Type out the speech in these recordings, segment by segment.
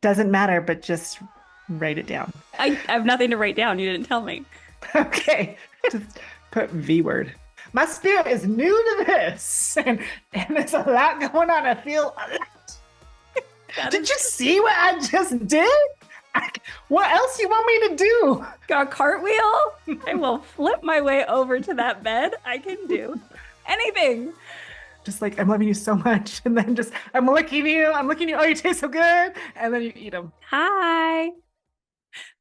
Doesn't matter, but just write it down. I have nothing to write down. You didn't tell me. Okay, just put V word. My spirit is new to this, and there's a lot going on. I feel a lot. That Did is you see what I just did? I, what else you want me to do? a cartwheel. I will flip my way over to that bed. I can do anything. Just like I'm loving you so much, and then just I'm licking you. I'm licking you. Oh, you taste so good, and then you eat them. Hi.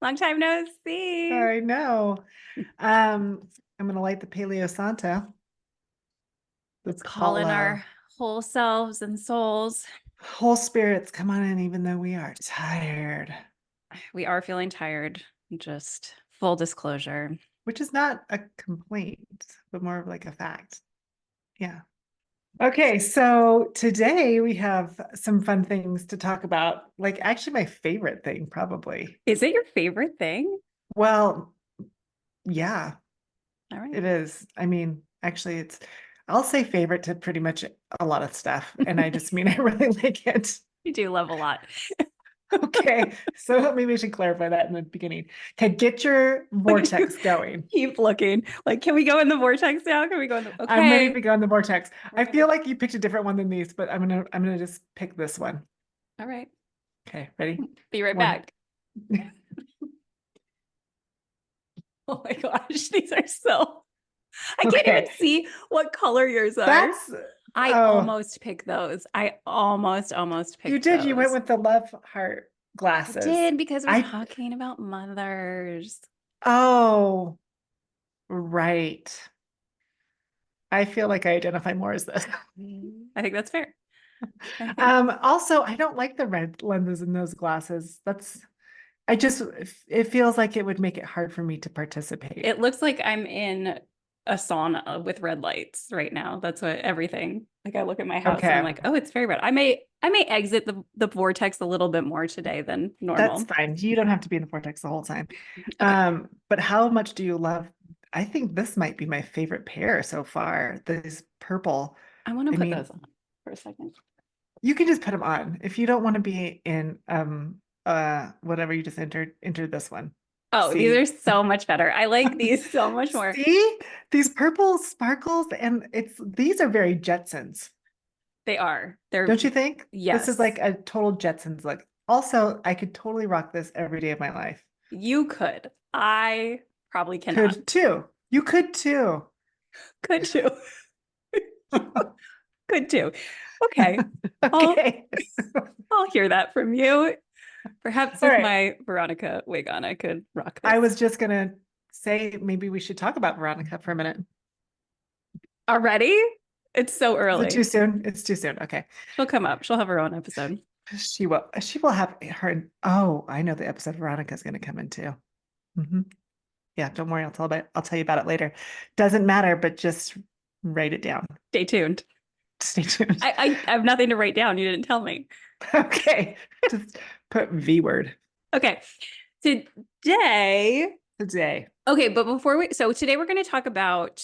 Long time no see. I know. Um, I'm gonna light the Paleo Santo. Let's Let's call call in our whole selves and souls. whole spirits. Come on in, even though we are tired, We are feeling tired. Just full disclosure. which is not a complaint, but more of like a fact. Yeah. Okay, so today we have some fun things to talk about. Like, actually, my favorite thing, probably. Is it your favorite thing? Well, yeah, All right. it is. I mean, actually, I'll say favorite to pretty much a lot of stuff. And I just mean I really like it. You do love a lot. Okay, so maybe I should clarify that in the beginning. Okay, get your Look at you. vortex going. Keep looking. Like, can we go in the vortex now? Can we go in the I'm ready okay. to go in the vortex. We're I gonna feel like you picked a different one than these, but I'm gonna just pick this one. all right. Okay, ready? Be right One. back. Oh my gosh, these are so I can't even Okay. see what color yours are. That's I oh, almost picked those. I almost you picked did. You went those. with the love heart I glasses. did because we're I talking about mothers. oh, right. I feel like I identify more as this. I think that's fair. I think Also, I don't like the red lenses in those glasses. I just it feels like it would make it hard for me to participate. it looks like I'm in a sauna with red lights right now. That's what everything. Like I look at my house and I'm Okay, like, oh, it's very red. I may exit the vortex a little bit more today than that's normal. fine. You don't have to be in the vortex the whole time. Okay. But how much do you love? I think this might be my favorite pair so far. This purple. I want to I put mean, those on for a second. you can just put them on if you don't want to be in whatever you just entered this one. Oh, these are See? so much better. I like these so much more. See? These purple sparkles and these are very Jetsons. They are. They're Don't you think? This is like yes. a total Jetsons look. Also, I could totally rock this every day of my life. You could. I probably cannot. Could too. You could too. Could too. Could too. Okay. I'll Okay. I'll hear that from you. Perhaps All with right. my Veronica wig on, I could rock I this. was just gonna say maybe we should talk about Veronica for a minute. Already? It's so Is it too early. soon? It's too soon. Okay. She'll come up. She'll have her own episode. She will have her. Oh, I know the episode Veronica's gonna come into. Hmm. Yeah, don't worry. I'll tell you about it later. Doesn't matter, but just write it down. Stay tuned. Stay tuned. I have nothing to write down. You didn't tell me. Okay. Just put V word Okay. Today, today. okay, but so today we're going to talk about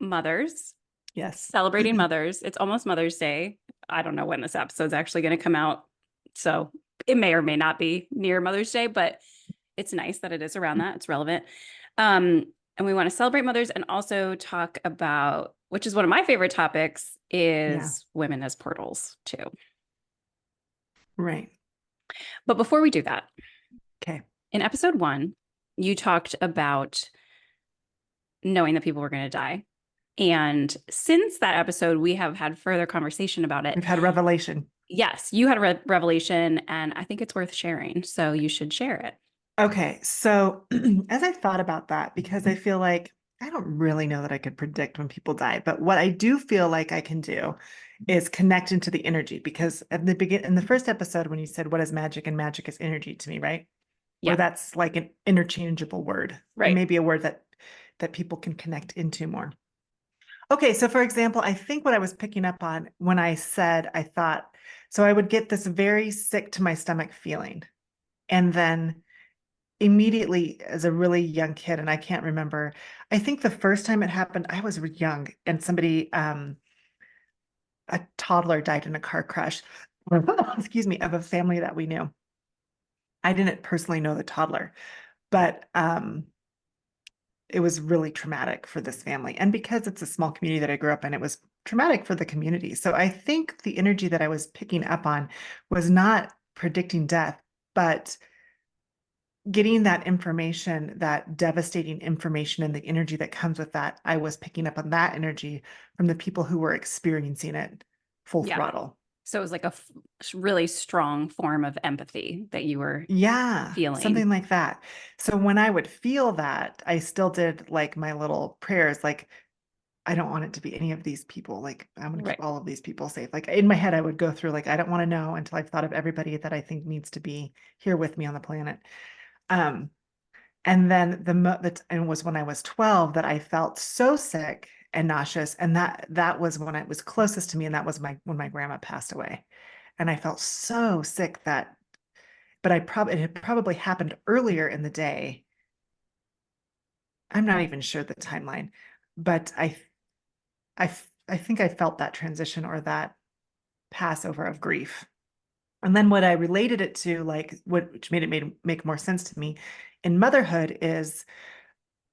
mothers, Yes. celebrating mothers. It's almost Mother's Day. I don't know when this episode's actually going to come out. So it may or may not be near Mother's Day, but it's nice that it is around that. It's relevant. And we want to celebrate mothers and also talk about, which is one of my favorite topics, Yeah. is women as portals too. Right. But before we do that, Okay. in episode 1, you talked about knowing that people were going to die. And since that episode, we have had further conversation about it. We've had revelation. Yes, you had a revelation, and I think it's worth sharing. So you should share it. Okay, so as I thought about that, because I feel like I don't really know that I could predict when people die, but what I do feel like I can do is connect into the energy. Because at the in the first episode, when you said what is magic and magic is energy to me, right? Or Yeah, that's like an interchangeable word, and right. maybe a word that people can connect into more. Okay, so for example, I think what I was picking up on when I said I thought, so I would get this very sick to my stomach feeling, and then immediately as a really young kid, and I can't remember, I think the first time it happened I was young and somebody a toddler died in a car crash excuse me, of a family that we knew, I didn't personally know the toddler, but it was really traumatic for this family. And because it's a small community that I grew up in, it was traumatic for the community. So I think the energy that I was picking up on was not predicting death, but getting that information, that devastating information, and the energy that comes with that. I was picking up on that energy from the people who were experiencing it full Yeah. throttle. So it was like a really strong form of empathy that you were Yeah, feeling. something like that. So when I would feel that, I still did like my little prayers, like, I don't want it to be any of these people. Like, I want to keep Right. all of these people safe. Like in my head, I would go through, like, I don't want to know until I've thought of everybody that I think needs to be here with me on the planet. Um, and then and was when I was 12 that I felt so sick and nauseous. And that was when it was closest to me. And that was when my grandma passed away. And I felt so sick that, but it had probably happened earlier in the day. I'm not even sure the timeline, but I think I felt that transition or that passover of grief. And then what I related it to, like which make more sense to me in motherhood is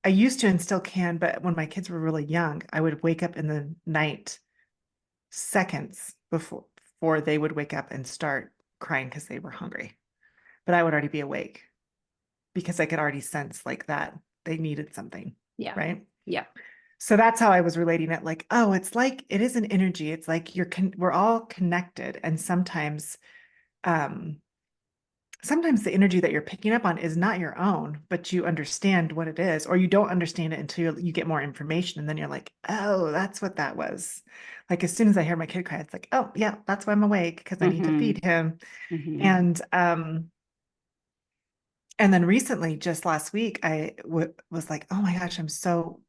I used to and still can, but when my kids were really young, I would wake up in the night seconds before they would wake up and start crying because they were hungry. But I would already be awake because I could already sense like that they needed something, Yeah. right? Yeah. So that's how I was relating it. Like, oh, it's like it is an energy. It's like we're all connected, and um, sometimes the energy that you're picking up on is not your own, but you understand what it is, or you don't understand it until you get more information, and then you're like, oh, that's what that was. Like as soon as I hear my kid cry, it's like, oh yeah, that's why I'm awake because I need to Mm-hmm. feed him. Mm-hmm. And then recently, just last week, was like, oh my gosh, I'm so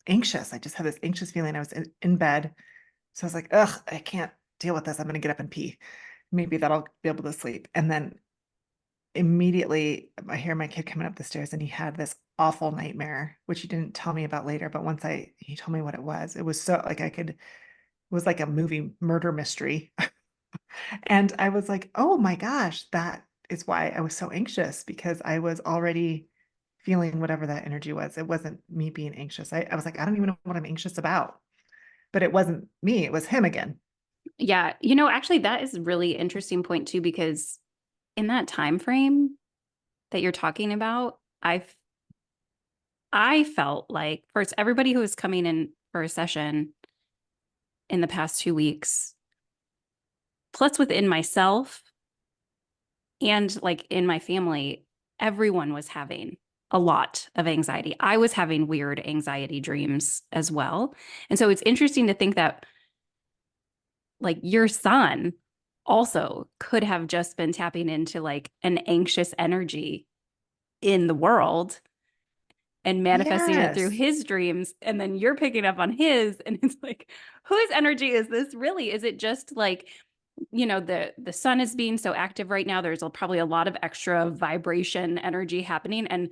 anxious. I just have this anxious feeling. I was in bed. So I was like, ugh, I can't deal with this. I'm going to get up and pee. Maybe that'll be able to sleep. And then immediately I hear my kid coming up the stairs and he had this awful nightmare, which he didn't tell me about later. But he told me what it was so like it was like a movie murder mystery. And I was like, oh my gosh, that is why I was so anxious because I was already feeling whatever that energy was. It wasn't me being anxious. I was like, I don't even know what I'm anxious about. But it wasn't me, it was him again. Yeah. Actually, that is a really interesting point too, because in that time frame that you're talking about, I felt like first everybody who was coming in for a session in the past 2 weeks, plus within myself and like in my family, everyone was having a lot of anxiety. I was having weird anxiety dreams as well. And so it's interesting to think that like your son also could have just been tapping into like an anxious energy in the world and manifesting it through Yes. his dreams, and then you're picking up on his, and it's like, whose energy is this really? Is it just like, the sun is being so active right now, there's probably a lot of extra vibration energy happening, and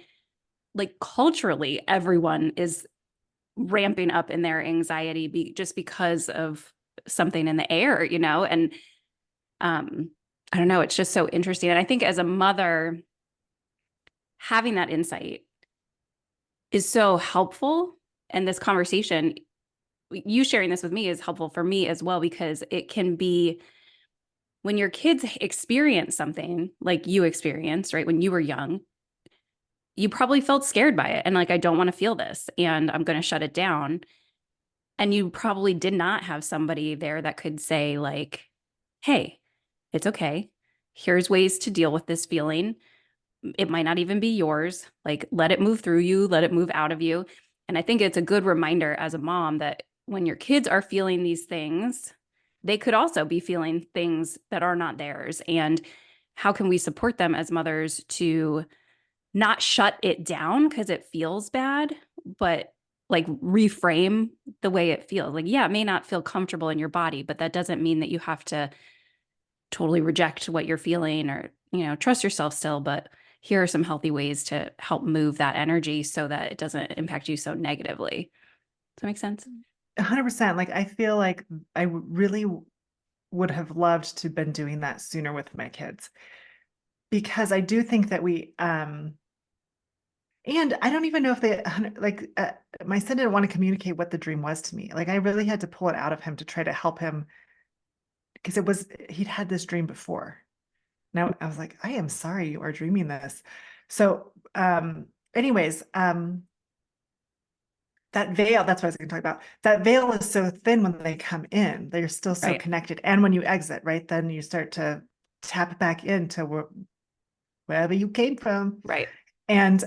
like culturally everyone is ramping up in their anxiety just because of something in the air, and um I don't know, it's just so interesting. And I think as a mother, having that insight is so helpful. And this conversation, you sharing this with me, is helpful for me as well, because it can be when your kids experience something like you experienced, right? When you were young, you probably felt scared by it and like, I don't want to feel this and I'm going to shut it down. And you probably did not have somebody there that could say, like, hey, it's okay. Here's ways to deal with this feeling. It might not even be yours. Like, let it move through you, let it move out of you. And I think it's a good reminder as a mom that when your kids are feeling these things, they could also be feeling things that are not theirs. And how can we support them as mothers to not shut it down because it feels bad, but like reframe the way it feels? Like, yeah, it may not feel comfortable in your body, but that doesn't mean that you have to totally reject what you're feeling or, trust yourself still. But here are some healthy ways to help move that energy so that it doesn't impact you so negatively. Does that make sense? 100%. Like I feel like really would have loved to have been doing that sooner with my kids. because I do think that and I don't even know if they like my son didn't want to communicate what the dream was to me. Like I really had to pull it out of him to try to help him because he'd had this dream before. Now I was like, I am sorry you are dreaming this. So anyways, that veil, that's what I was going to talk about. That veil is so thin when they come in, they're still so Right. connected. And when you exit, right, then you start to tap back into wherever you came from. Right. And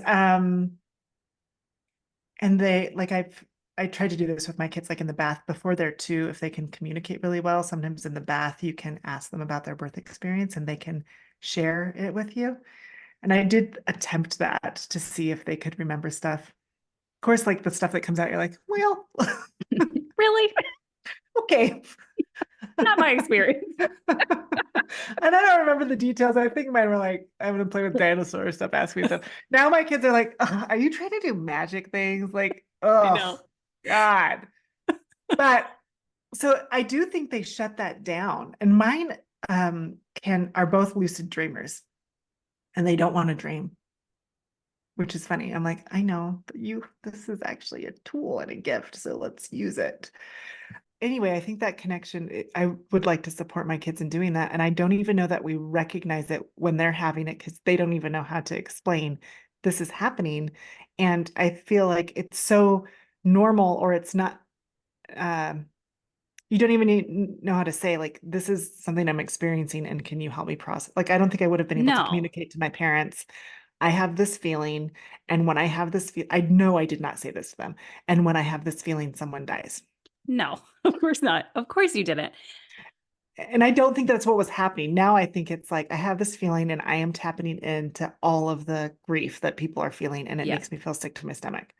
they like I tried to do this with my kids, like in the bath before they're two, if they can communicate really well. Sometimes in the bath, you can ask them about their birth experience and they can share it with you. And I did attempt that to see if they could remember stuff. Of course, like the stuff that comes out, you're like, well, Really? okay. Not my experience. And I don't remember the details. I think mine were like, I'm gonna play with dinosaur stuff, ask me stuff. Now my kids are like, are you trying to do magic things? Like, I oh know. God. But so I do think they shut that down. And mine can are both lucid dreamers and they don't want to dream, which is funny. I'm like, I know, but this is actually a tool and a gift, so let's use it. Anyway, I think that connection, I would like to support my kids in doing that. And I don't even know that we recognize it when they're having it because they don't even know how to explain this is happening. And I feel like it's so normal, or it's not, um, you don't even know how to say, like, this is something I'm experiencing and can you help me process? Like, I don't think I would have been able to No, communicate to my parents. I have this feeling. And when I have this feel, I know I did not say this to them. And when I have this feeling, someone dies. no, of course not. Of course you didn't. And I don't think that's what was happening. Now I think it's like I have this feeling and I am tapping into all of the grief that people are feeling, and it Yeah. makes me feel sick to my stomach,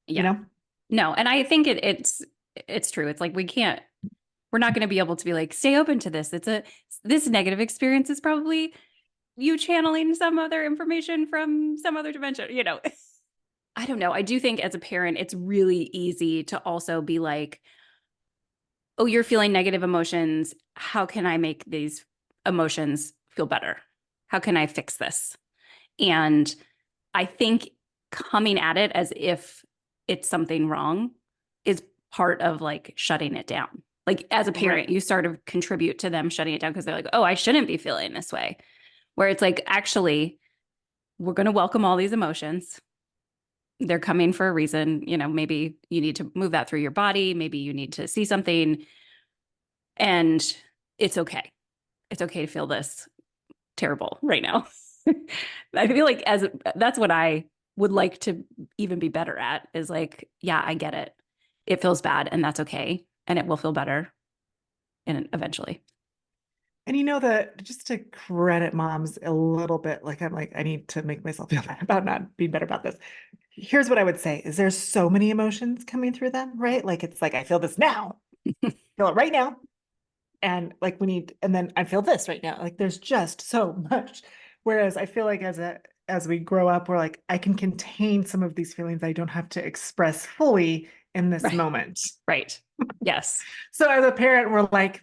you Yeah. know? No. And I think it's true. It's like we're not going to be able to be like, stay open to this. This negative experience is probably you channeling some other information from some other dimension, you know. I don't know. I do think as a parent, it's really easy to also be like, oh, you're feeling negative emotions. How can I make these emotions feel better? How can I fix this? And I think coming at it as if it's something wrong is part of like shutting it down. Like as a parent, Right. you sort of contribute to them shutting it down because they're like, oh, I shouldn't be feeling this way. Where it's like, actually, we're going to welcome all these emotions. They're coming for a reason. You know, maybe you need to move that through your body. Maybe you need to see something. And it's okay. It's okay to feel this terrible right now. I feel like as that's what I would like to even be better at is like, yeah, I get it. It feels bad and that's okay. And it will feel better and eventually. And you know that just to credit moms a little bit, like I'm like, I need to make myself feel bad about not being better about this. Here's what I would say is there's so many emotions coming through them, right? Like it's like I feel this now, feel it right now. And like and then I feel this right now. Like there's just so much. Whereas I feel like as we grow up, we're like, I can contain some of these feelings. I don't have to express fully in this Right. moment. Right. Yes. So as a parent, we're like,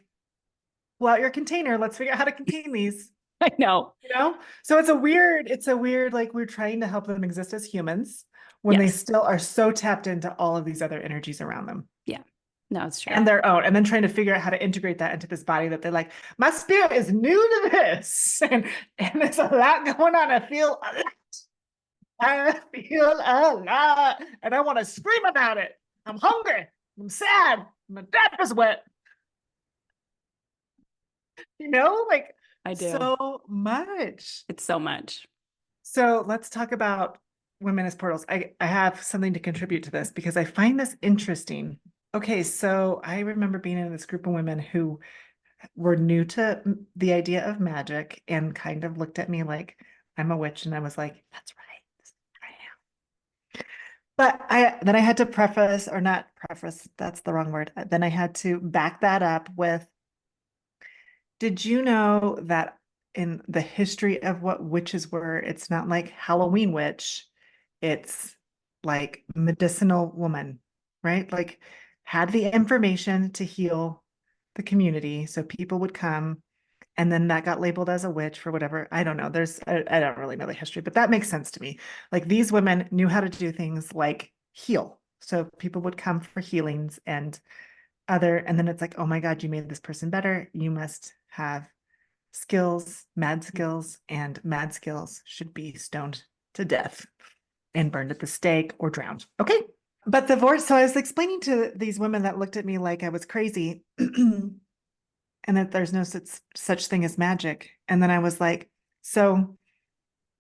pull out your container. Let's figure out how to contain these, I know. you know? So it's a weird, like we're trying to help them exist as humans when they Yes. still are so tapped into all of these other energies around them. Yeah. No, it's true. And their own, and then trying to figure out how to integrate that into this body that they're like, my spirit is new to this, and there's a lot going on. I feel a lot, and I want to scream about it. I'm hungry. I'm sad. My diaper's wet. Like I do. so much. It's so much. So let's talk about women as portals. I have something to contribute to this because I find this interesting. Okay, so I remember being in this group of women who were new to the idea of magic and kind of looked at me like I'm a witch. And I was like, that's right. This is what I am. But then I had to preface, or not preface, that's the wrong word. Then I had to back that up with, did you know that in the history of what witches were, it's not like Halloween witch, it's like medicinal woman, right? Like had the information to heal the community. So people would come and then that got labeled as a witch for whatever. I don't know. I don't really know the history, but that makes sense to me. Like these women knew how to do things like heal. So people would come for healings and then it's like, oh my God, you made this person better. You must have skills, mad skills, and mad skills should be stoned to death and burned at the stake or drowned. Okay. But the divorce, so I was explaining to these women that looked at me like I was crazy and that there's no such thing as magic. And then I was like, so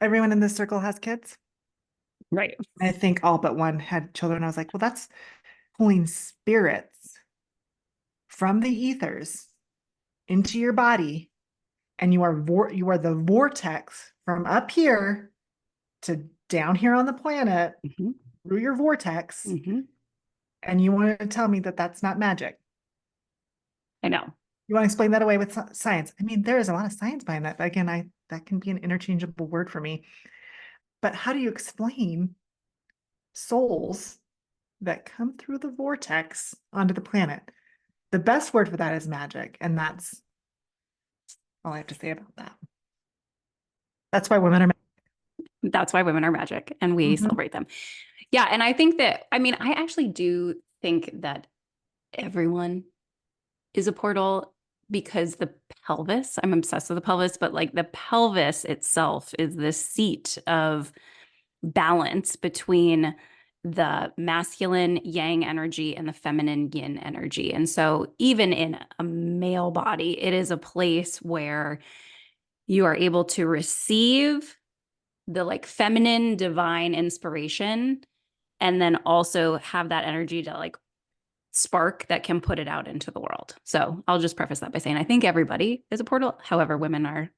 everyone in this circle has kids? Right. I think all but one had children. I was like, well, that's pulling spirits from the ethers into your body, and you are the vortex from up here to down here on the planet Hmm. through your vortex, Hmm. and you wanted to tell me that that's not magic. I know. You want to explain that away with science? I mean, there is a lot of science behind that, but again, I that can be an interchangeable word for me. But how do you explain souls that come through the vortex onto the planet? The best word for that is magic, and that's all I have to say about that. That's why women are. That's why women are magic and we Mhm. celebrate them. Yeah. And I think that, I mean, I actually do think that everyone is a portal because the pelvis, I'm obsessed with the pelvis, but like the pelvis itself is the seat of balance between the masculine yang energy and the feminine yin energy. And so, even in a male body, it is a place where you are able to receive the like feminine divine inspiration and then also have that energy to like spark that can put it out into the world. So I'll just preface that by saying I think everybody is a portal. However, women are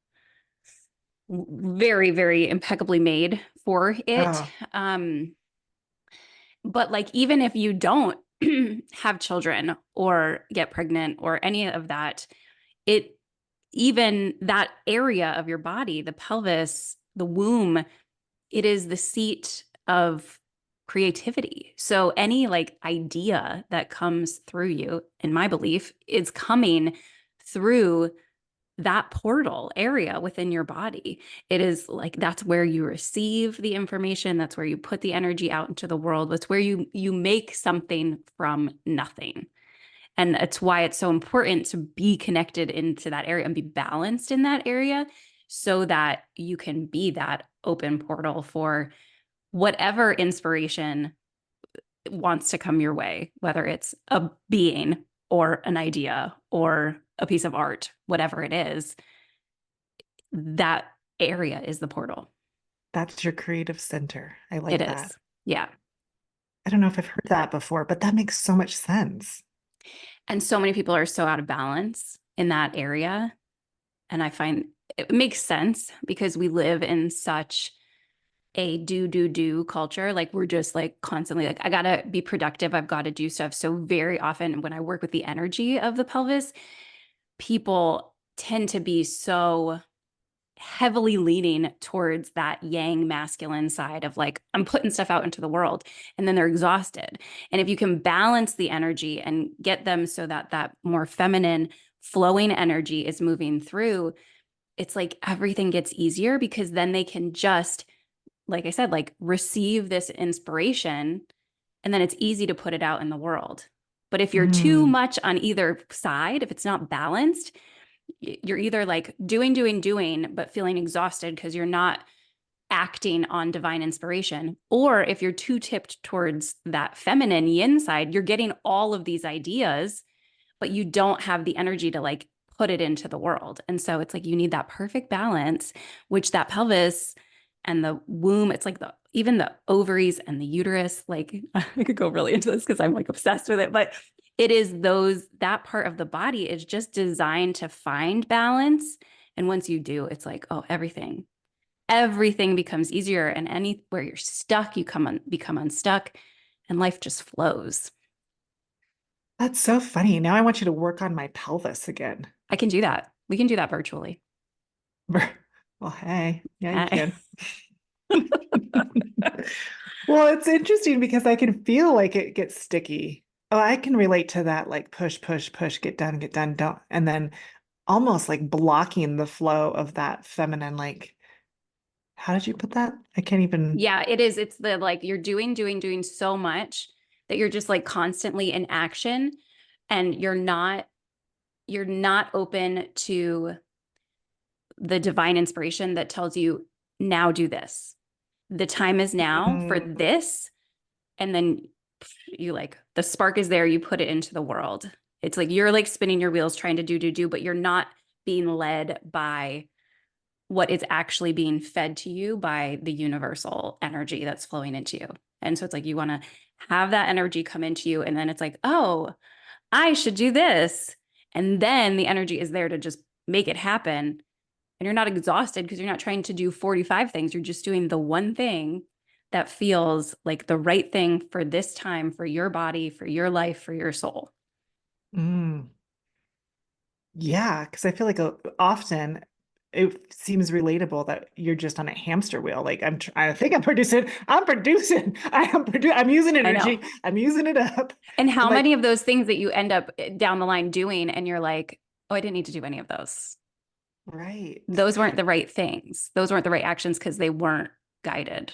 very, very impeccably made for it. Oh, But like, even if you don't have children or get pregnant or any of that, it even that area of your body, the pelvis, the womb, it is the seat of creativity. So any like idea that comes through you, in my belief, is coming through that portal area within your body. It is like that's where you receive the information, that's where you put the energy out into the world. That's where you make something from nothing. And it's why it's so important to be connected into that area and be balanced in that area so that you can be that open portal for whatever inspiration wants to come your way, whether it's a being or an idea or a piece of art, whatever it is, that area is the portal. that's your creative center. I It like that. is. Yeah. I don't know if I've heard that before, but that makes so much sense. And so many people are so out of balance in that area. And I find it makes sense because we live in such a do culture. Like we're just like constantly like, I gotta be productive. I've got to do stuff. So very often when I work with the energy of the pelvis, people tend to be so heavily leaning towards that yang masculine side of like, I'm putting stuff out into the world and then they're exhausted. And if you can balance the energy and get them so that that more feminine flowing energy is moving through, it's like everything gets easier because then they can just, like I said, like receive this inspiration and then it's easy to put it out in the world. But if you're too Mm. much on either side, if it's not balanced, you're either like doing, but feeling exhausted because you're not acting on divine inspiration. Or if you're too tipped towards that feminine yin side, you're getting all of these ideas, but you don't have the energy to like put it into the world. And so it's like you need that perfect balance, which that pelvis and the womb, it's like the even the ovaries and the uterus, like I could go really into this because I'm like obsessed with it, but it is those that part of the body is just designed to find balance. And once you do, it's like, oh, everything becomes easier. And anywhere you're stuck, become unstuck and life just flows. That's so funny. Now I want you to work on my pelvis again. I can do that. We can do that virtually. Well, hey, yeah, you Hey. can. Well, it's interesting because I can feel like it gets sticky. Oh, I can relate to that, like push, push, push, get done, don't. And then almost like blocking the flow of that feminine, like, how did you put that? I can't even. Yeah, it is. It's the like you're doing so much that you're just like constantly in action and you're not open to the divine inspiration that tells you now do this. The time is now for Mm, this. And then you like the spark is there, you put it into the world. It's like you're like spinning your wheels trying to do, but you're not being led by what is actually being fed to you by the universal energy that's flowing into you. And so it's like you want to have that energy come into you. And then it's like, oh, I should do this. And then the energy is there to just make it happen. And you're not exhausted because you're not trying to do 45 things. You're just doing the one thing that feels like the right thing for this time, for your body, for your life, for your soul. mm. Yeah, because I feel like often it seems relatable that you're just on a hamster wheel. Like I think I'm using I know. energy, I'm using it up. And But how like, many of those things that you end up down the line doing, and you're like, oh, I didn't need to do any of those. right. Those weren't the right things. Those weren't the right actions because they weren't guided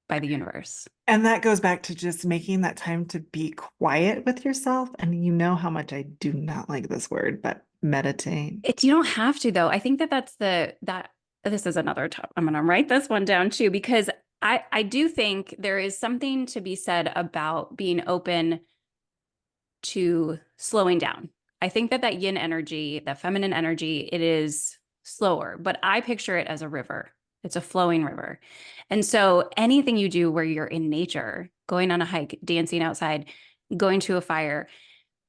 by the universe. And that goes back to just making that time to be quiet with yourself. And you know how much I do not like this word, but meditate. You don't have to though. I think that that this is another top. I'm going to write this one down too because I do think there is something to be said about being open to slowing down. I think that that yin energy, that feminine energy, it is slower, but I picture it as a river. It's a flowing river. And so anything you do where you're in nature, going on a hike, dancing outside, going to a fire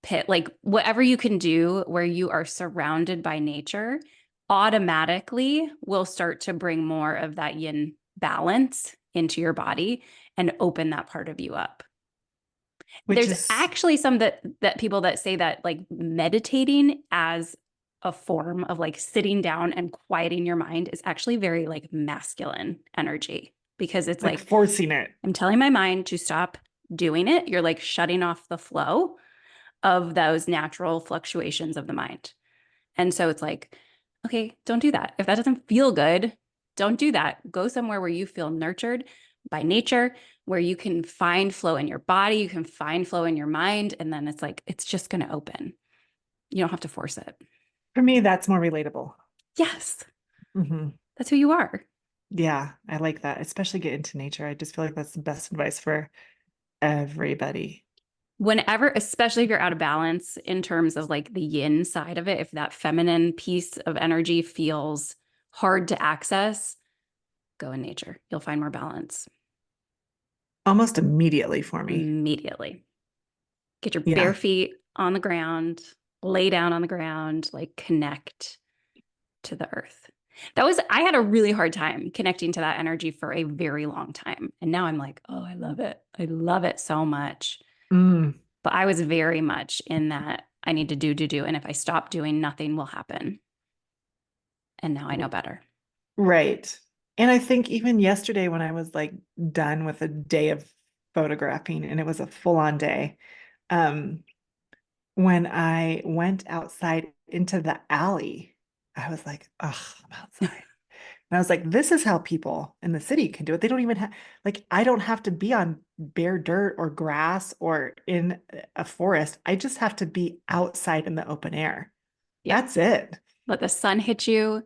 pit, like whatever you can do where you are surrounded by nature, automatically will start to bring more of that yin balance into your body and open that part of you up. Which There's is, actually some that people that say that like meditating as a form of like sitting down and quieting your mind is actually very like masculine energy because it's like like forcing it. I'm telling my mind to stop doing it. You're like shutting off the flow of those natural fluctuations of the mind. And so it's like, okay, don't do that. If that doesn't feel good, don't do that. Go somewhere where you feel nurtured by nature, where you can find flow in your body, you can find flow in your mind. And then it's like, it's just going to open. You don't have to force it. For me, that's more relatable. Yes, Hmm. that's who you are. Yeah, I like that. Especially get into nature. I just feel like that's the best advice for everybody. Whenever, especially if you're out of balance in terms of like the yin side of it, if that feminine piece of energy feels hard to access, go in nature. You'll find more balance Almost immediately for me. immediately. Get your bare Yeah. feet on the ground, lay down on the ground, like connect to the earth. I had a really hard time connecting to that energy for a very long time. And now I'm like, oh, I love it. I love it so much. Mm. But I was very much in that I need to do. And if I stop doing, nothing will happen. And now I know better. Right. And I think even yesterday when I was like done with a day of photographing and it was a full-on day, um, when I went outside into the alley, I was like, oh, I'm outside. And I was like, this is how people in the city can do it. They don't even have, like, I don't have to be on bare dirt or grass or in a forest. I just have to be outside in the open air. Yeah. That's it. Let the sun hit you,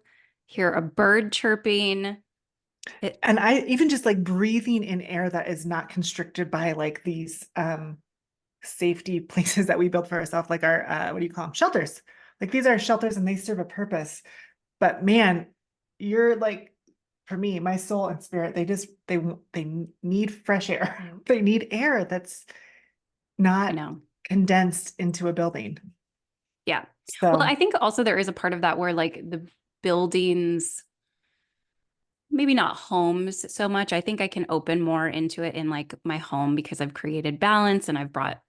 hear a bird chirping. It, And I even just like breathing in air that is not constricted by like these safety places that we build for ourselves, like our what do you call them? Shelters. Like these are shelters and they serve a purpose. But man, you're like, for me, my soul and spirit, they need fresh air. They need air that's I not know. condensed into a building. Yeah. Well, So I think also there is a part of that where like the buildings, maybe not homes so much. I think I can open more into it in like my home because I've created balance and I've brought,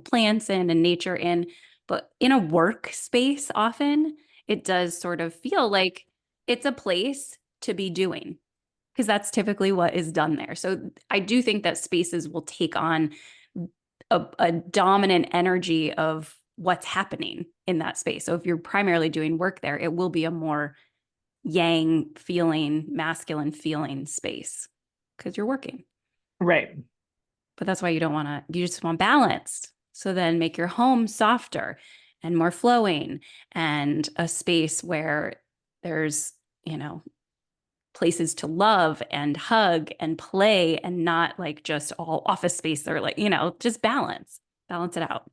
plants in and nature in. But in a workspace, often it does sort of feel like it's a place to be doing because that's typically what is done there. So I do think that spaces will take on a dominant energy of what's happening in that space. So if you're primarily doing work there, it will be a more yang feeling, masculine feeling space because you're working. Right. But that's why you don't want to, you just want balanced. So then make your home softer and more flowing and a space where there's, you know, places to love and hug and play and not like just all office space or like, you know, just balance it out.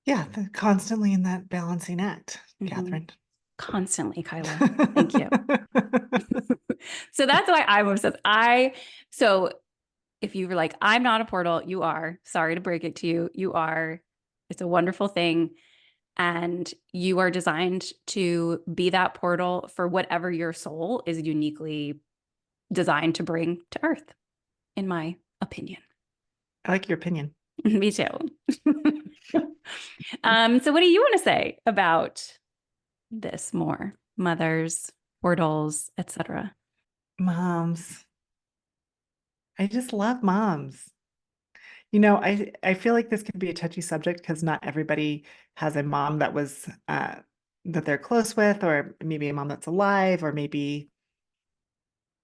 Yeah, constantly in that balancing act, Mhm. Catherine. Constantly, Kyla. Thank you. So that's why I'm obsessed. So if you were like, I'm not a portal, you are. Sorry to break it to you. You are. It's a wonderful thing. And you are designed to be that portal for whatever your soul is uniquely designed to bring to earth, in my opinion. I like your opinion. Me too. So what do you want to say about this more? Mothers, portals, etc. Moms. I just love moms. You know, I feel like this could be a touchy subject because not everybody has a mom that was that they're close with, or maybe a mom that's alive, or maybe,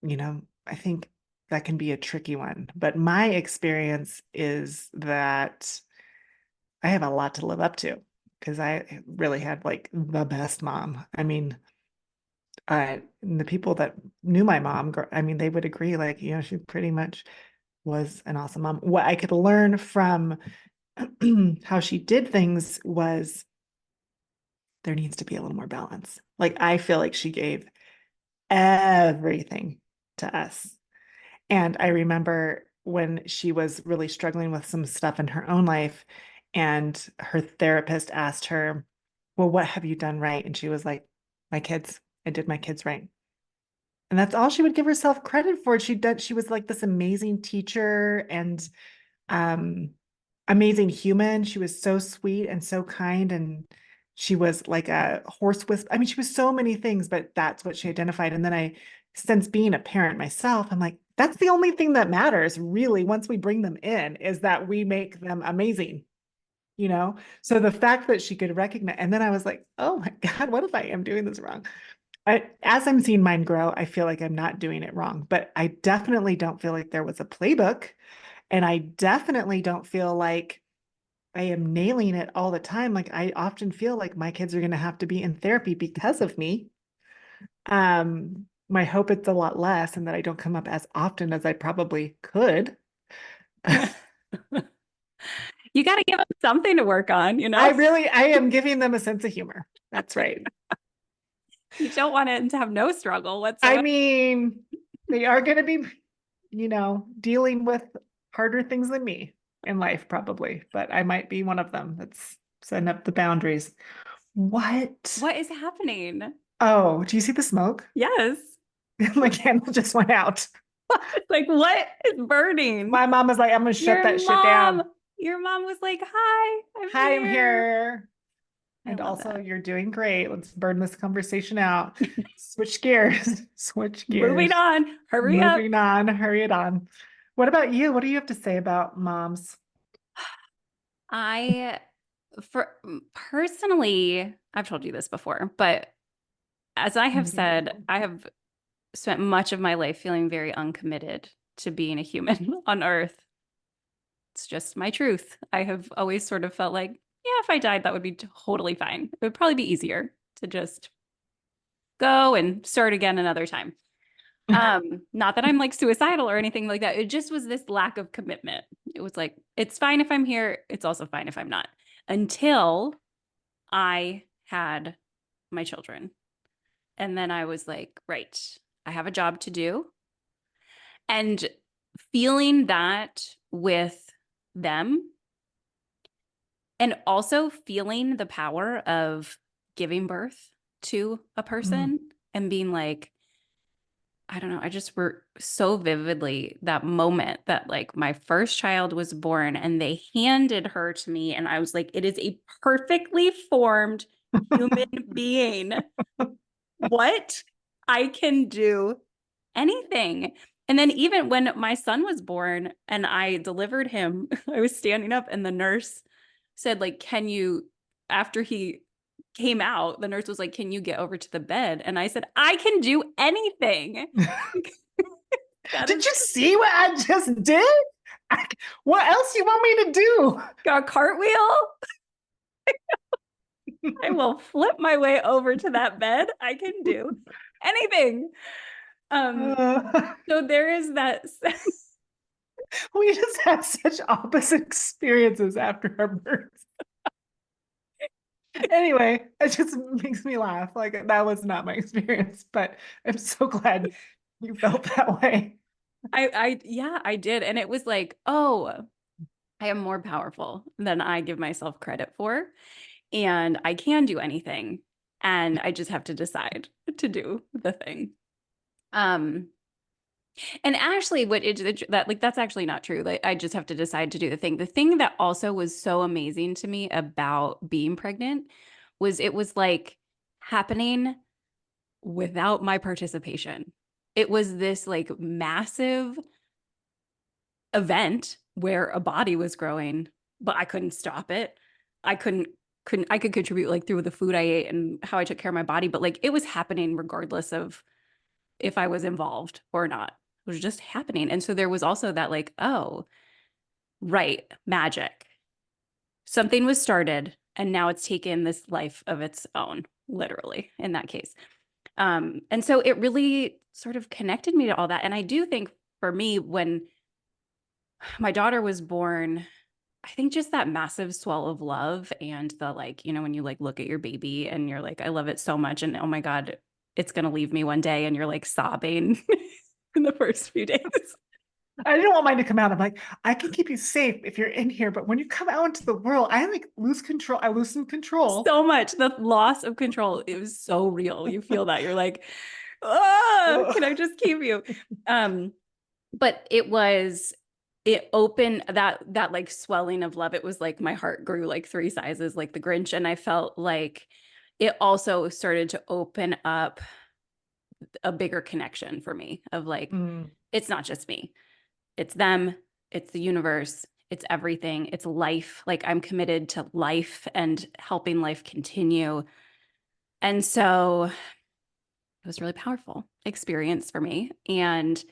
I think that can be a tricky one. But my experience is that I have a lot to live up to because I really had like the best mom. I mean, the people that knew my mom, I mean, they would agree, like, she pretty much was an awesome mom. What I could learn from how she did things was there needs to be a little more balance. Like, I feel like she gave everything to us. And I remember when she was really struggling with some stuff in her own life, and her therapist asked her, well, what have you done right? And she was like, my kids. I did my kids right. And that's all she would give herself credit for. She was like this amazing teacher and um amazing human. She was so sweet and so kind, and she was like a horse whisperer. I mean, she was so many things, but that's what she identified. And then since being a parent myself, I'm like, that's the only thing that matters really once we bring them in, is that we make them amazing, you know? So the fact that she could recognize, and then I was like, oh my God, what if I am doing this wrong? As I'm seeing mine grow, I feel like I'm not doing it wrong, but I definitely don't feel like there was a playbook. And I definitely don't feel like I am nailing it all the time. Like, I often feel like my kids are going to have to be in therapy because of me. My hope it's a lot less and that I don't come up as often as I probably could. You got to give them something to work on, you know? I am giving them a sense of humor. That's right. You don't want it to have no struggle I whatsoever. mean, they are going to be, dealing with harder things than me in life, probably, but I might be one of them that's setting up the boundaries. What? What is happening? Oh, do you see the smoke? Yes. My candle just went out. Like, what is burning? My mom was like, I'm gonna shut Your that shit mom, down. your mom was like, "Hi, I'm Hi, I'm here." here. I And love also, that. you're doing great. Let's burn this conversation out. Switch gears. Switch Moving gears. on. Hurry up. Moving on. Hurry it on. What about you? What do you have to say about moms? I, for personally, I've told you this before, but as I have said, I have spent much of my life feeling very uncommitted to being a human on Earth. It's just my truth. I have always sort of felt like, yeah, if I died, that would be totally fine. It would probably be easier to just go and start again another time. Not that I'm like suicidal or anything like that. It just was this lack of commitment. It was like, it's fine if I'm here. It's also fine if I'm not. Until I had my children. And then I was like, right, I have a job to do. And feeling that with them, and also feeling the power of giving birth to a Mm. person and being like, I don't know, I just were so vividly that moment that like my first child was born and they handed her to me. And I was like, it is a perfectly formed human being. What? I can do anything. And then even when my son was born and I delivered him, I was standing up and the nurse said like, can you, after he came out, the nurse was like, can you get over to the bed? And I said, I can do anything. That Did is you see what I just did? I, what else you want me to do? a cartwheel. I will flip my way over to that bed. I can do anything. Um, Uh, so there is that. we just had such opposite experiences after our births. Anyway, it just makes me laugh. Like that was not my experience, but I'm so glad you felt that way. Yeah, I did. And it was like, oh, I am more powerful than I give myself credit for. And I can do anything. And I just have to decide to do the thing. Um, and actually, that like that's actually not true. Like I just have to decide to do the thing. The thing that also was so amazing to me about being pregnant was it was like happening without my participation. It was this like massive event where a body was growing, but I couldn't stop it. I couldn't I could contribute like through the food I ate and how I took care of my body, but like it was happening regardless of if I was involved or not. It was just happening. And so there was also that like, oh, right, magic. Something was started and now it's taken this life of its own, literally in that case. And so it really sort of connected me to all that. And I do think for me, when my daughter was born, I think just that massive swell of love and the like, when you like look at your baby and you're like, I love it so much. And oh my God, it's going to leave me one day. And you're like sobbing in the first few days. I didn't want mine to come out. I'm like, I can keep you safe if you're in here, but when you come out into the world, I like lose control. I lose some control. So much. The loss of control, it was so real. You feel that. You're like, oh, can I just keep you? But it opened that like swelling of love. It was like my heart grew like 3 sizes, like the Grinch. And I felt like it also started to open up a bigger connection for me of like, Mm, it's not just me, it's them, it's the universe, it's everything, it's life. Like I'm committed to life and helping life continue. And so it was a really powerful experience for me. And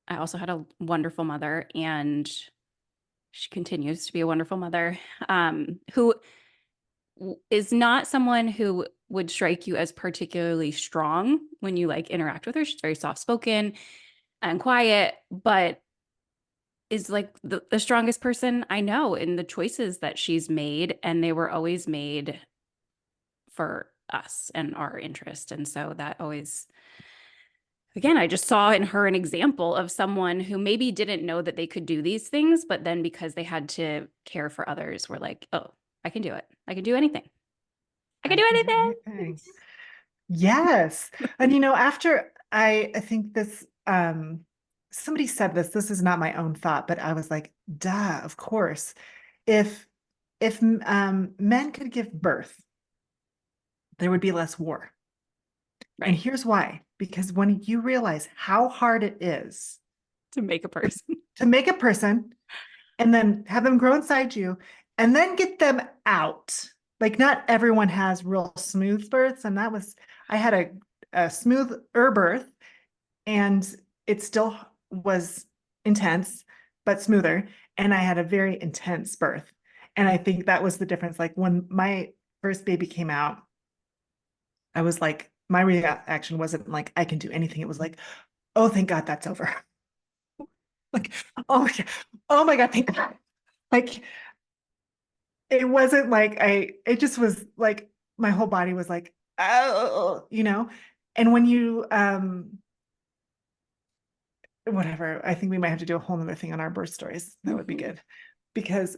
I also had a wonderful mother, and she continues to be a wonderful mother, who is not someone who would strike you as particularly strong when you like interact with her. She's very soft spoken and quiet, but is like the strongest person I know in the choices that she's made. And they were always made for us and our interest. And so that always, again, I just saw in her an example of someone who maybe didn't know that they could do these things, but then because they had to care for others, were like, oh, I can do it. I can do anything. I can I do can do anything. anything. Yes. And after I think this, somebody said this is not my own thought, but I was like, duh, of course. If men could give birth, there would be less war. And Right. here's why. Because when you realize how hard it is To make a person. to make a person and then have them grow inside you and then get them out. Like not everyone has real smooth births. And I had a smoother birth and it still was intense, but smoother. And I had a very intense birth. And I think that was the difference. Like when my first baby came out, I was like, my reaction wasn't like, I can do anything. It was like, oh, thank God that's over. Like, oh my God, thank God. Like, it wasn't like it just was like my whole body was like, oh. And when you, whatever, I think we might have to do a whole nother thing on our birth stories. That would be good.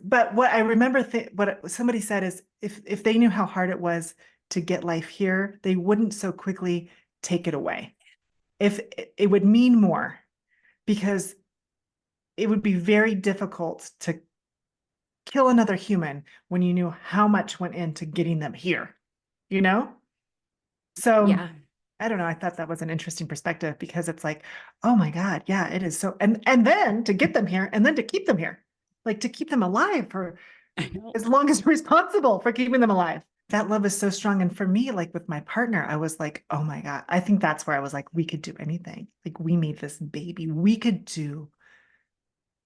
But what I remember, what somebody said is if they knew how hard it was to get life here, they wouldn't so quickly take it away. If it would mean more, because it would be very difficult to kill another human when you knew how much went into getting them here, you know? So Yeah. I don't know. I thought that was an interesting perspective because it's like, oh my God, yeah, it is so. And then to get them here and then to keep them here, like to keep them alive for I know. as long as you're responsible for keeping them alive. That love is so strong. And for me, like with my partner, I was like, oh my God, I think that's where I was like, we could do anything. Like we made this baby. We could do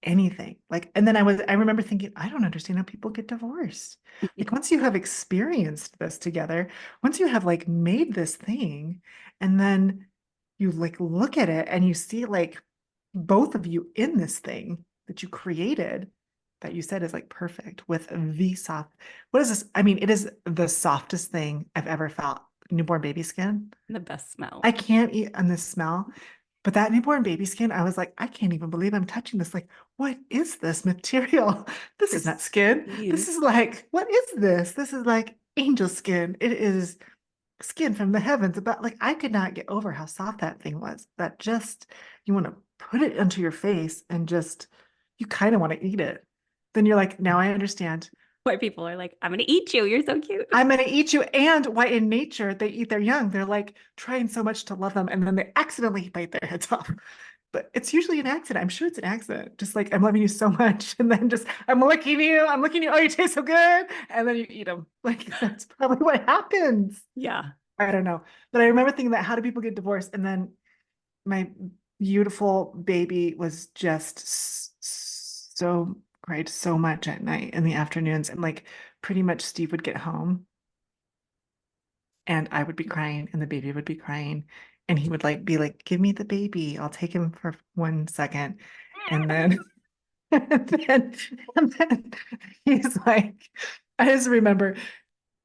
anything. Like, and then I remember thinking, I don't understand how people get divorced. Like once you have experienced this together, once you have like made this thing, and then you like look at it and you see like both of you in this thing that you created that you said is like perfect with the soft. What is this? I mean, it is the softest thing I've ever felt. Newborn baby skin. The best smell. I can't eat on this smell. But that newborn baby skin, I was like, I can't even believe I'm touching this. Like, what is this material? This is not skin. This Pristine. is like, what is this? This is like angel skin. It is skin from the heavens. But like, I could not get over how soft that thing was. That just, you want to put it into your face and just, you kind of want to eat it. Then you're like, now I understand. Why people are like, I'm gonna eat you. You're so cute. I'm going to eat you. And why in nature they eat their young. They're like trying so much to love them and then they accidentally bite their heads off. But it's usually an accident. I'm sure it's an accident. Just like I'm loving you so much. And then just I'm licking you. I'm licking you. Oh, you taste so good. And then you eat them. Like that's probably what happens. Yeah. I don't know. But I remember thinking that how do people get divorced? And then my beautiful baby was just so cried so much at night in the afternoons. And like pretty much Steve would get home and I would be crying and the baby would be crying. And he would like be like, give me the baby. I'll take him for 1 second. And then and then, and then he's like, I just remember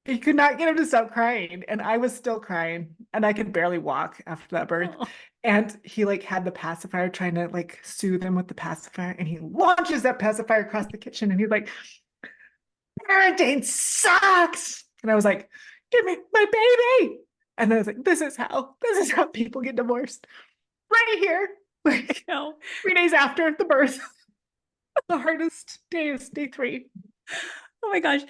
he could not get him to stop crying. And I was still crying and I could barely walk after that birth. Oh, And he like had the pacifier trying to like soothe him with the pacifier. And he launches that pacifier across the kitchen and he's like, parenting sucks. And I was like, give me my baby. And then I was like, this is how people get divorced. Right here. Like no. 3 days after the birth. The hardest day is day 3. Oh my gosh.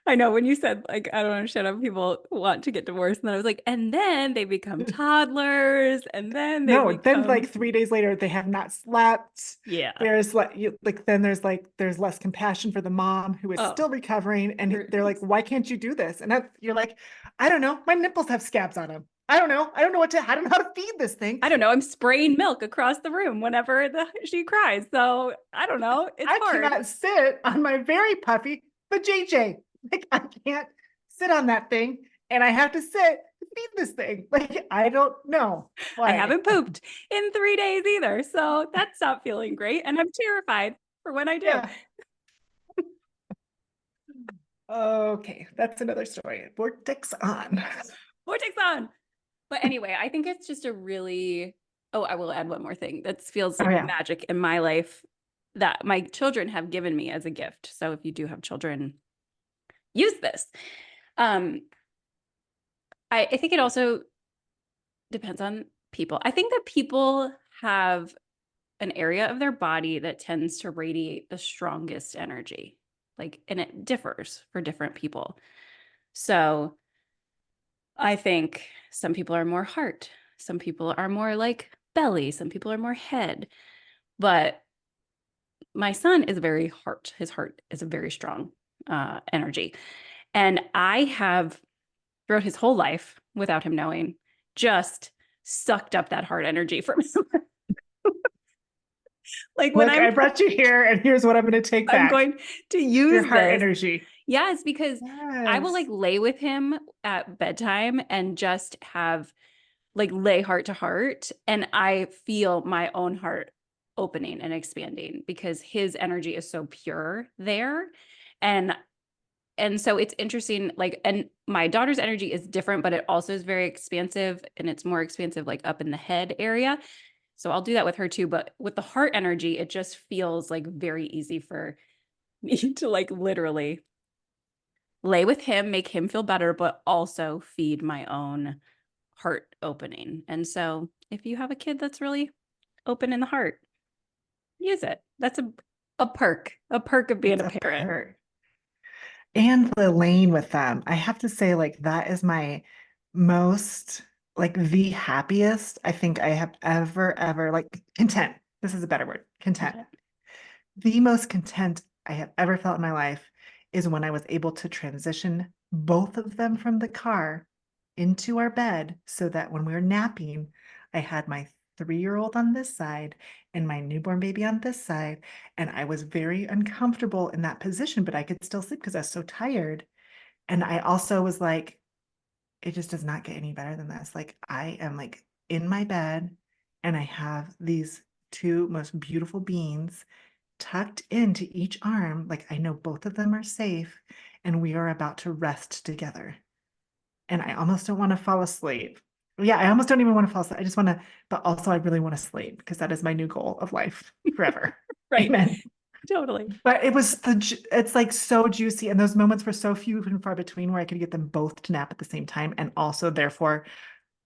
I know when you said like I don't understand how people want to get divorced, and then I was like, and then they become toddlers, and then they No, then become like 3 days later, they have not slept. yeah. There's like then there's less compassion for the mom who is Oh, still recovering, and they're like, hurts. why can't you do this? And you're like, I don't know, my nipples have scabs on them. I don't know I don't know how to feed this thing. I don't know. I'm spraying milk across the room whenever she cries. So I don't know. It's I hard. cannot sit on my very puffy vajayjay. Like I can't sit on that thing, and I have to sit to feed this thing. Like I don't know I why. haven't pooped in 3 days either. So that's not feeling great. And I'm terrified for when I do. Yeah. Okay, that's another story. Vortex on. Vortex on. But anyway, I think it's just a really, oh, I will add one more thing that feels Oh like yeah. magic in my life that my children have given me as a gift. So if you do have children, use this. Um, I think it also depends on people. I think that people have an area of their body that tends to radiate the strongest energy. Like, and it differs for different people. So I think some people are more heart, some people are more like belly, some people are more head. But my son is very heart. His heart is a very strong energy. And I have, throughout his whole life, without him knowing, just sucked up that heart energy from him. Like when Look, I brought you here, and here's what I'm going to take I'm back. going to Your use heart this. energy. Yes, because I will like Yes. lay with him at bedtime and just have like lay heart to heart. And I feel my own heart opening and expanding because his energy is so pure there. And so it's interesting, like, and my daughter's energy is different, but it also is very expansive and it's more expansive, like up in the head area. So I'll do that with her too. But with the heart energy, it just feels like very easy for me to like literally lay with him, make him feel better, but also feed my own heart opening. And so if you have a kid that's really open in the heart, use it. That's a perk of being It's a a parent. perk. And the lane with them. I have to say, like, that is my most, like, the happiest I think I have ever, like, content. This is a better word, content. The most content I have ever felt in my life is when I was able to transition both of them from the car into our bed so that when we were napping, I had my 3-year-old on this side and my newborn baby on this side. And I was very uncomfortable in that position, but I could still sleep because I was so tired. And I also was like, it just does not get any better than this. Like I am like in my bed and I have these two most beautiful beings tucked into each arm. Like I know both of them are safe and we are about to rest together. And I almost don't want to fall asleep. Yeah, I almost don't even want to fall asleep. I just want to, but also I really want to sleep because that is my new goal of life forever. Right. Amen. Totally. But it's like so juicy. And those moments were so few and far between where I could get them both to nap at the same time and also therefore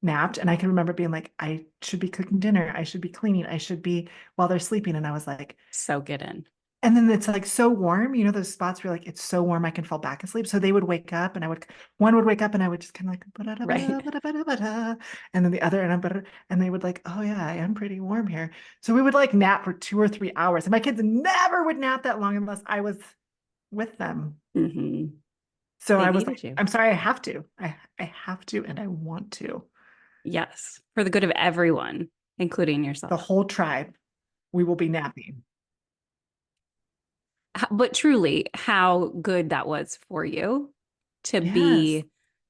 napped. And I can remember being like, I should be cooking dinner. I should be cleaning. I should be while they're sleeping. And I was like, Soak it in. and then it's like so warm, you know, those spots where like it's so warm I can fall back asleep. So they would wake up and one would wake up and I would just kind of like Right. and then the other and they would like, oh yeah, I am pretty warm here. So we would like nap for 2 or 3 hours. And my kids never would nap that long unless I was with them. Mm-hmm. So They I was needed like, you. I'm sorry, I have to. I have to and I want to. Yes. For the good of everyone, including The yourself. whole tribe, we will be napping. But truly, how good that was for you to Yes. be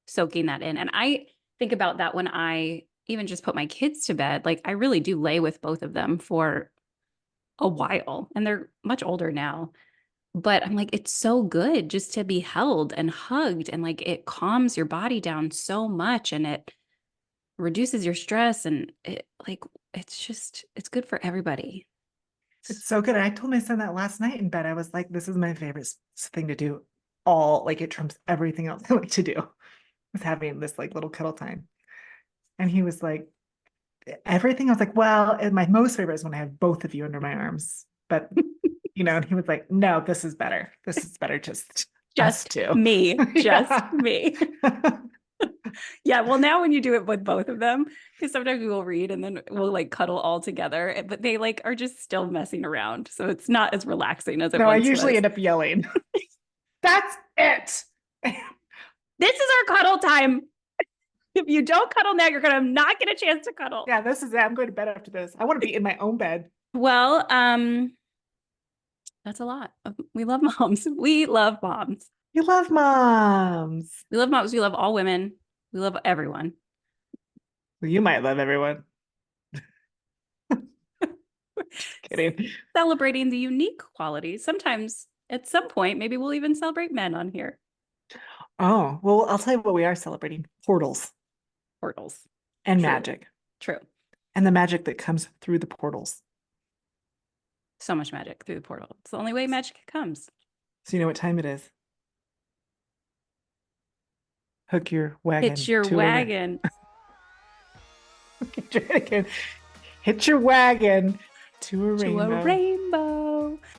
soaking that in. And I think about that when I even just put my kids to bed. Like, I really do lay with both of them for a while, and they're much older now. But I'm like, it's so good just to be held and hugged, and like it calms your body down so much and it reduces your stress. And it, like, it's good for everybody. It's so good. I told my son that last night in bed. I was like, this is my favorite thing to do. All like it trumps everything else I like to do was having this like little cuddle time. And he was like, everything. I was like, well, and my most favorite is when I have both of you under my arms. But you know, and he was like, no, this is better. This is better, just us Just two. me, just Yeah. me. Yeah, well, now when you do it with both of them, because sometimes we will read and then we'll like cuddle all together, but they like are just still messing around. So it's not as relaxing as it No, I once usually was. end up yelling. That's it. This is our cuddle time. If you don't cuddle now, you're gonna not get a chance to cuddle. Yeah, this is it. I'm going to bed after this. I want to be in my own bed. Well, that's a lot. We love moms. We love moms. You love moms. We love moms. We love all women. We love everyone. Well, you might love everyone. Kidding. Celebrating the unique qualities. Sometimes at some point, maybe we'll even celebrate men on here. Oh, well, I'll tell you what we are celebrating. Portals Portals. and True. magic. True. And the magic that comes through the portals. So much magic through the portal. It's the only way magic comes. So you know what time it is. Hook your wagon It's your to wagon. Try it again. Hitch your wagon to a To a rainbow. rainbow.